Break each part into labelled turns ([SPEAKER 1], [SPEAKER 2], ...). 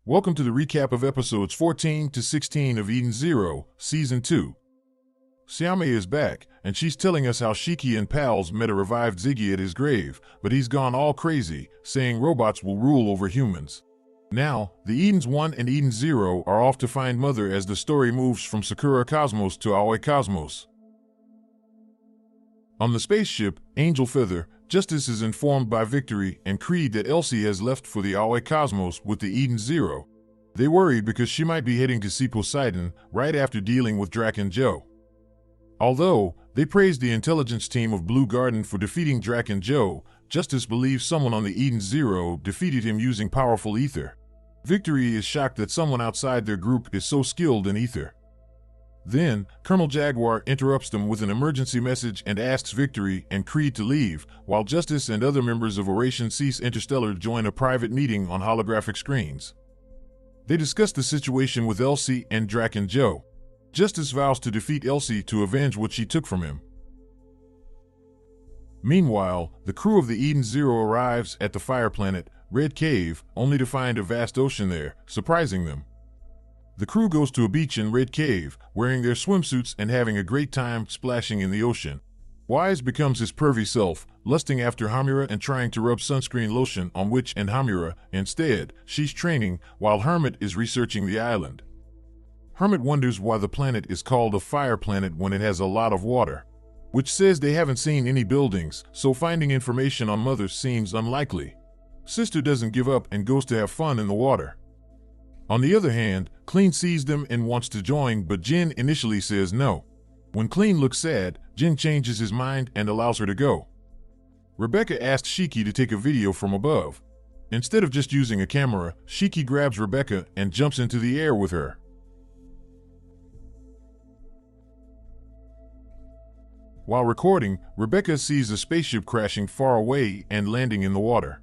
[SPEAKER 1] Welcome to the recap of episodes 14 to 16 of Eden Zero, Season 2. Siame is back, and she's telling us how Shiki and pals met a revived Ziggy at his grave, but he's gone all crazy, saying robots will rule over humans. Now, the Edens 1 and Eden Zero are off to find Mother as the story moves from Sakura Cosmos to Aoi Cosmos. On the spaceship, Angel Feather, Justice is informed by Victory and Creed that Elsie has left for the Aoi Cosmos with the Eden Zero. They worried because she might be heading to see Poseidon right after dealing with Drac and Joe. Although they praised the intelligence team of Blue Garden for defeating Drac and Joe, Justice believes someone on the Eden Zero defeated him using powerful ether. Victory is shocked that someone outside their group is so skilled in ether. Then, Colonel Jaguar interrupts them with an emergency message and asks Victory and Creed to leave, while Justice and other members of Operation Cease Interstellar join a private meeting on holographic screens. They discuss the situation with Elsie and Drac and Joe. Justice vows to defeat Elsie to avenge what she took from him. Meanwhile, the crew of the Eden Zero arrives at the fire planet, Red Cave, only to find a vast ocean there, surprising them. The crew goes to a beach in Red Cave, wearing their swimsuits and having a great time splashing in the ocean. Wise becomes his pervy self, lusting after Hamira and trying to rub sunscreen lotion on Witch and Hamira. Instead, she's training, while Hermit is researching the island. Hermit wonders why the planet is called a fire planet when it has a lot of water. Witch says they haven't seen any buildings, so finding information on Mother seems unlikely. Sister doesn't give up and goes to have fun in the water. On the other hand, Clean sees them and wants to join, but Jin initially says no. When Clean looks sad, Jin changes his mind and allows her to go. Rebecca asks Shiki to take a video from above. Instead of just using a camera, Shiki grabs Rebecca and jumps into the air with her. While recording, Rebecca sees a spaceship crashing far away and landing in the water.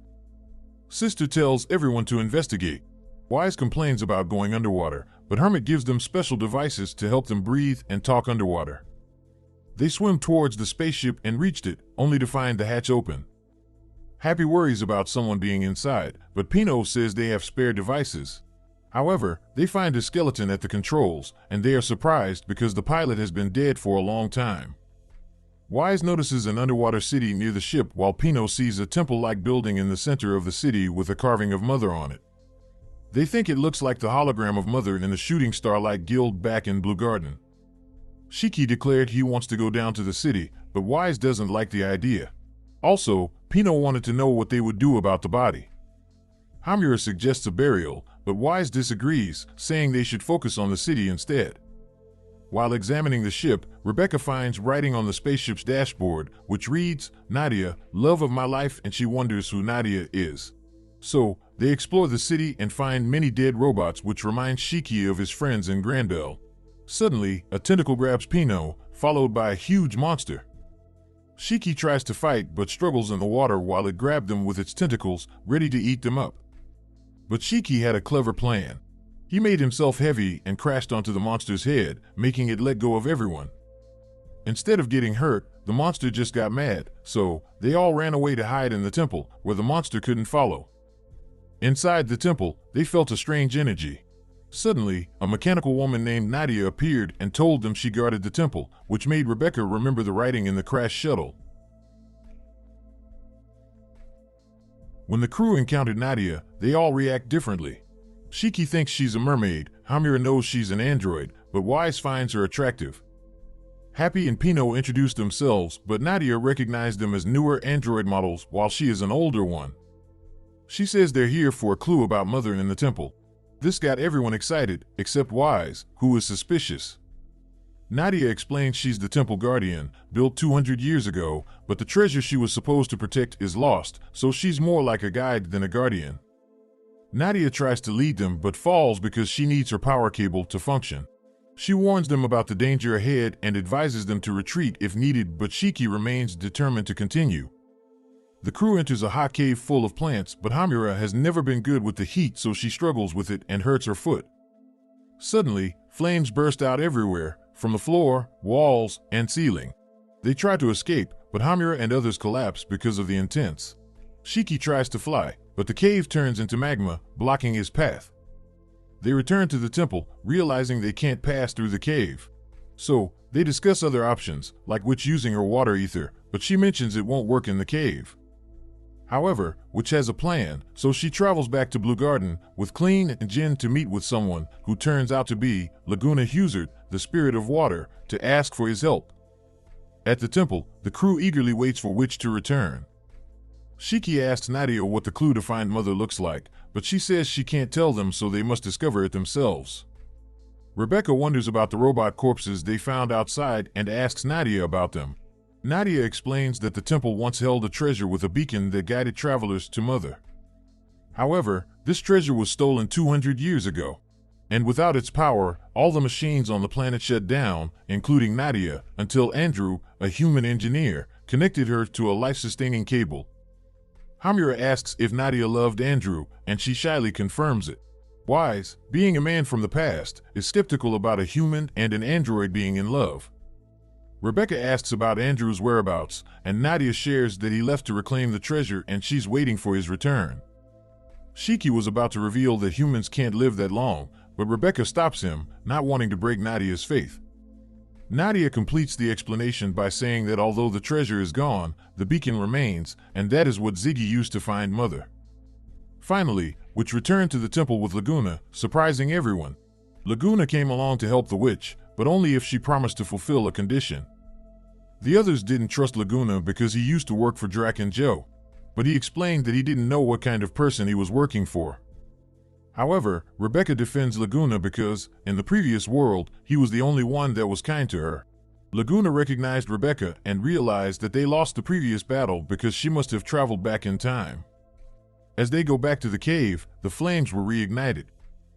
[SPEAKER 1] Sister tells everyone to investigate. Wise complains about going underwater, but Hermit gives them special devices to help them breathe and talk underwater. They swim towards the spaceship and reached it, only to find the hatch open. Happy worries about someone being inside, but Pino says they have spare devices. However, they find a skeleton at the controls, and they are surprised because the pilot has been dead for a long time. Wise notices an underwater city near the ship while Pino sees a temple-like building in the center of the city with a carving of Mother on it. They think it looks like the hologram of Mother in the shooting star-like guild back in Blue Garden. Shiki declared he wants to go down to the city, but Wise doesn't like the idea. Also, Pino wanted to know what they would do about the body. Hamira suggests a burial, but Wise disagrees, saying they should focus on the city instead. While examining the ship, Rebecca finds writing on the spaceship's dashboard, which reads, "Nadia, love of my life," and she wonders who Nadia is. So, they explore the city and find many dead robots, which reminds Shiki of his friends in Granbell. Suddenly, a tentacle grabs Pino, followed by a huge monster. Shiki tries to fight but struggles in the water while it grabbed them with its tentacles, ready to eat them up. But Shiki had a clever plan. He made himself heavy and crashed onto the monster's head, making it let go of everyone. Instead of getting hurt, the monster just got mad, so they all ran away to hide in the temple, where the monster couldn't follow. Inside the temple, they felt a strange energy. Suddenly, a mechanical woman named Nadia appeared and told them she guarded the temple, which made Rebecca remember the writing in the crashed shuttle. When the crew encountered Nadia, they all react differently. Shiki thinks she's a mermaid, Hamira knows she's an android, but Wise finds her attractive. Happy and Pino introduced themselves, but Nadia recognized them as newer android models while she is an older one. She says they're here for a clue about Mother in the temple. This got everyone excited, except Wise, who is suspicious. Nadia explains she's the temple guardian, built 200 years ago, but the treasure she was supposed to protect is lost, so she's more like a guide than a guardian. Nadia tries to lead them but falls because she needs her power cable to function. She warns them about the danger ahead and advises them to retreat if needed, but Shiki remains determined to continue. The crew enters a hot cave full of plants, but Hamira has never been good with the heat, so she struggles with it and hurts her foot. Suddenly, flames burst out everywhere, from the floor, walls, and ceiling. They try to escape, but Hamira and others collapse because of the intense. Shiki tries to fly, but the cave turns into magma, blocking his path. They return to the temple, realizing they can't pass through the cave. So, they discuss other options, like Witch using her water ether, but she mentions it won't work in the cave. However, Witch has a plan, so she travels back to Blue Garden with Clean and Jin to meet with someone who turns out to be Laguna Huzard, the spirit of water, to ask for his help. At the temple, the crew eagerly waits for Witch to return. Shiki asks Nadia what the clue to find Mother looks like, but she says she can't tell them, so they must discover it themselves. Rebecca wonders about the robot corpses they found outside and asks Nadia about them. Nadia explains that the temple once held a treasure with a beacon that guided travelers to Mother. However, this treasure was stolen 200 years ago, and without its power, all the machines on the planet shut down, including Nadia, until Andrew, a human engineer, connected her to a life-sustaining cable. Hamira asks if Nadia loved Andrew, and she shyly confirms it. Wise, being a man from the past, is skeptical about a human and an android being in love. Rebecca asks about Andrew's whereabouts, and Nadia shares that he left to reclaim the treasure and she's waiting for his return. Shiki was about to reveal that humans can't live that long, but Rebecca stops him, not wanting to break Nadia's faith. Nadia completes the explanation by saying that although the treasure is gone, the beacon remains, and that is what Ziggy used to find Mother. Finally, Witch returned to the temple with Laguna, surprising everyone. Laguna came along to help the witch, but only if she promised to fulfill a condition. The others didn't trust Laguna because he used to work for Drac and Joe, but he explained that he didn't know what kind of person he was working for. However, Rebecca defends Laguna because, in the previous world, he was the only one that was kind to her. Laguna recognized Rebecca and realized that they lost the previous battle because she must have traveled back in time. As they go back to the cave, the flames were reignited.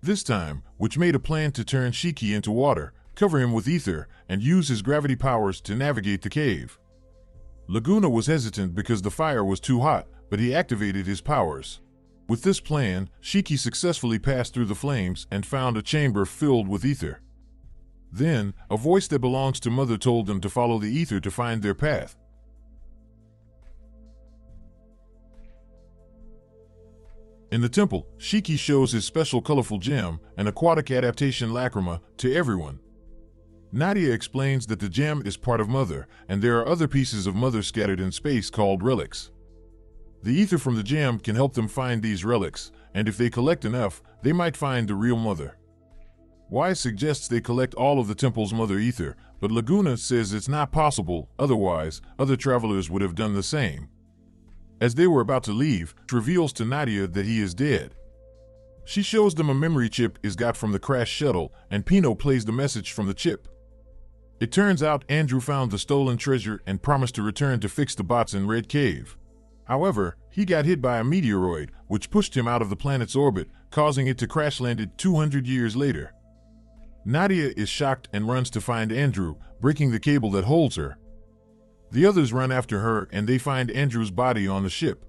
[SPEAKER 1] This time, Witch made a plan to turn Shiki into water, cover him with ether, and use his gravity powers to navigate the cave. Laguna was hesitant because the fire was too hot, but he activated his powers. With this plan, Shiki successfully passed through the flames and found a chamber filled with ether. Then, a voice that belongs to Mother told them to follow the ether to find their path. In the temple, Shiki shows his special colorful gem, an aquatic adaptation lacrima, to everyone. Nadia explains that the gem is part of Mother, and there are other pieces of Mother scattered in space called relics. The ether from the gem can help them find these relics, and if they collect enough, they might find the real Mother. Wise suggests they collect all of the temple's Mother ether, but Laguna says it's not possible, otherwise, other travelers would have done the same. As they were about to leave, it reveals to Nadia that he is dead. She shows them a memory chip is got from the crashed shuttle, and Pino plays the message from the chip. It turns out Andrew found the stolen treasure and promised to return to fix the bots in Red Cave. However, he got hit by a meteoroid, which pushed him out of the planet's orbit, causing it to crash-landed 200 years later. Nadia is shocked and runs to find Andrew, breaking the cable that holds her. The others run after her and they find Andrew's body on the ship.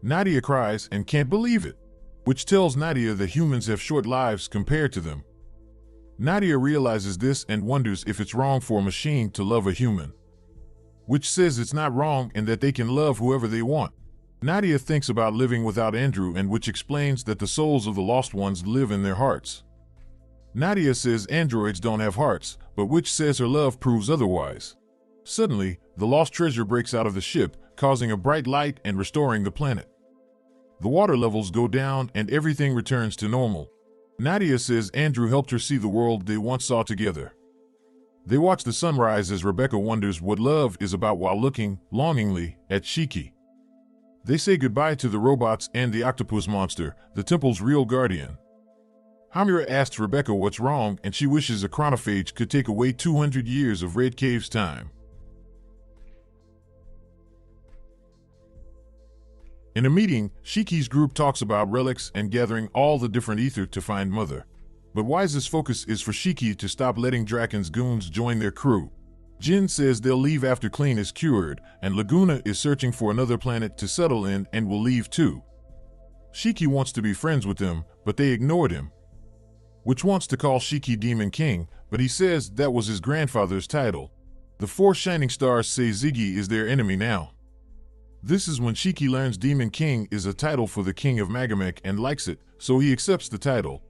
[SPEAKER 1] Nadia cries and can't believe it, which tells Nadia that humans have short lives compared to them. Nadia realizes this and wonders if it's wrong for a machine to love a human. Which says it's not wrong and that they can love whoever they want. Nadia thinks about living without Andrew, and Which explains that the souls of the lost ones live in their hearts. Nadia says androids don't have hearts, but Which says her love proves otherwise. Suddenly, the lost treasure breaks out of the ship, causing a bright light and restoring the planet. The water levels go down and everything returns to normal. Nadia says Andrew helped her see the world they once saw together. They watch the sunrise as Rebecca wonders what love is about while looking, longingly, at Shiki. They say goodbye to the robots and the octopus monster, the temple's real guardian. Hamira asks Rebecca what's wrong and she wishes a chronophage could take away 200 years of Red Cave's time. In a meeting, Shiki's group talks about relics and gathering all the different ether to find Mother. But Wise's focus is for Shiki to stop letting Draken's goons join their crew. Jin says they'll leave after Clean is cured, and Laguna is searching for another planet to settle in and will leave too. Shiki wants to be friends with them, but they ignored him. Which wants to call Shiki Demon King, but he says that was his grandfather's title. The four shining stars say Ziggy is their enemy now. This is when Shiki learns Demon King is a title for the king of Magamek and likes it, so he accepts the title.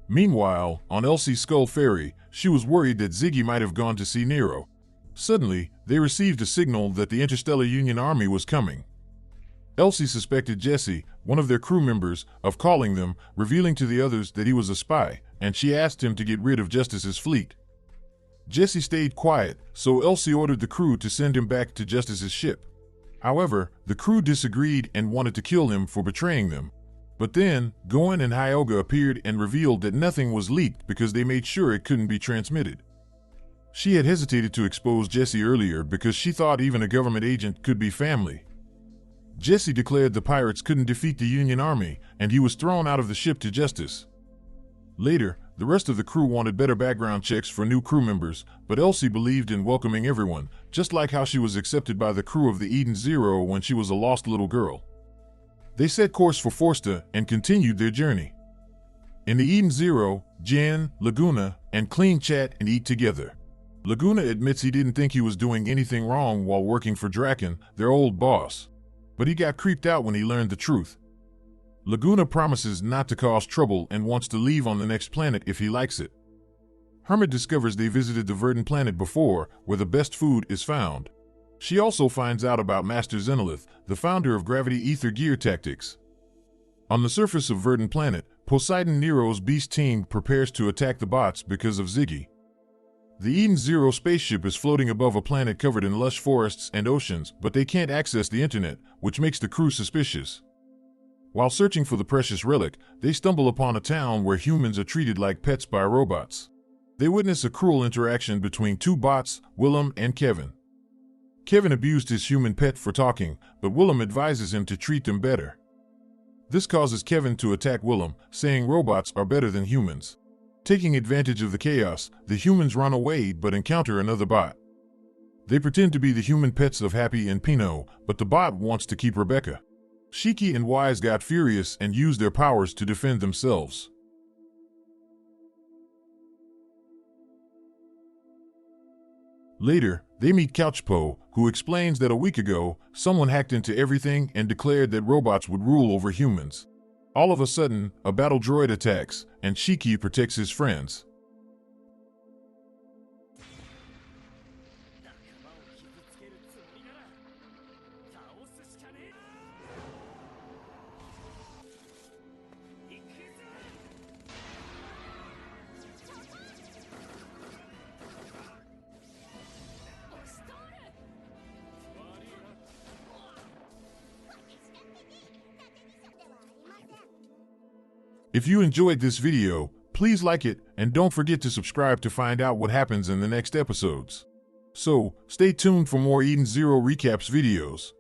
[SPEAKER 1] Meanwhile, on Elsie's Skull Ferry, she was worried that Ziggy might have gone to see Nero. Suddenly, they received a signal that the Interstellar Union Army was coming. Elsie suspected Jesse, one of their crew members, of calling them, revealing to the others that he was a spy, and she asked him to get rid of Justice's fleet. Jesse stayed quiet, so Elsie ordered the crew to send him back to Justice's ship. However, the crew disagreed and wanted to kill him for betraying them. But then, Goen and Hyoga appeared and revealed that nothing was leaked because they made sure it couldn't be transmitted. She had hesitated to expose Jesse earlier because she thought even a government agent could be family. Jesse declared the pirates couldn't defeat the Union Army, and he was thrown out of the ship to Justice. Later, the rest of the crew wanted better background checks for new crew members, but Elsie believed in welcoming everyone, just like how she was accepted by the crew of the Eden Zero when she was a lost little girl. They set course for Forsta and continued their journey. In the Eden Zero, Jen, Laguna, and Clean chat and eat together. Laguna admits he didn't think he was doing anything wrong while working for Draken, their old boss. But he got creeped out when he learned the truth. Laguna promises not to cause trouble and wants to leave on the next planet if he likes it. Hermit discovers they visited the Verdant planet before, where the best food is found. She also finds out about Master Zenolith, the founder of Gravity Ether Gear Tactics. On the surface of Verdant planet, Poseidon Nero's beast team prepares to attack the bots because of Ziggy. The Eden Zero spaceship is floating above a planet covered in lush forests and oceans, but they can't access the internet, which makes the crew suspicious. While searching for the precious relic, they stumble upon a town where humans are treated like pets by robots. They witness a cruel interaction between two bots, Willem and Kevin. Kevin abused his human pet for talking, but Willem advises him to treat them better. This causes Kevin to attack Willem, saying robots are better than humans. Taking advantage of the chaos, the humans run away but encounter another bot. They pretend to be the human pets of Happy and Pino, but the bot wants to keep Rebecca. Shiki and Wise got furious and used their powers to defend themselves. Later, they meet Couchpo, who explains that a week ago, someone hacked into everything and declared that robots would rule over humans. All of a sudden, a battle droid attacks, and Shiki protects his friends. If you enjoyed this video, please like it and don't forget to subscribe to find out what happens in the next episodes. So, stay tuned for more Eden Zero recaps videos.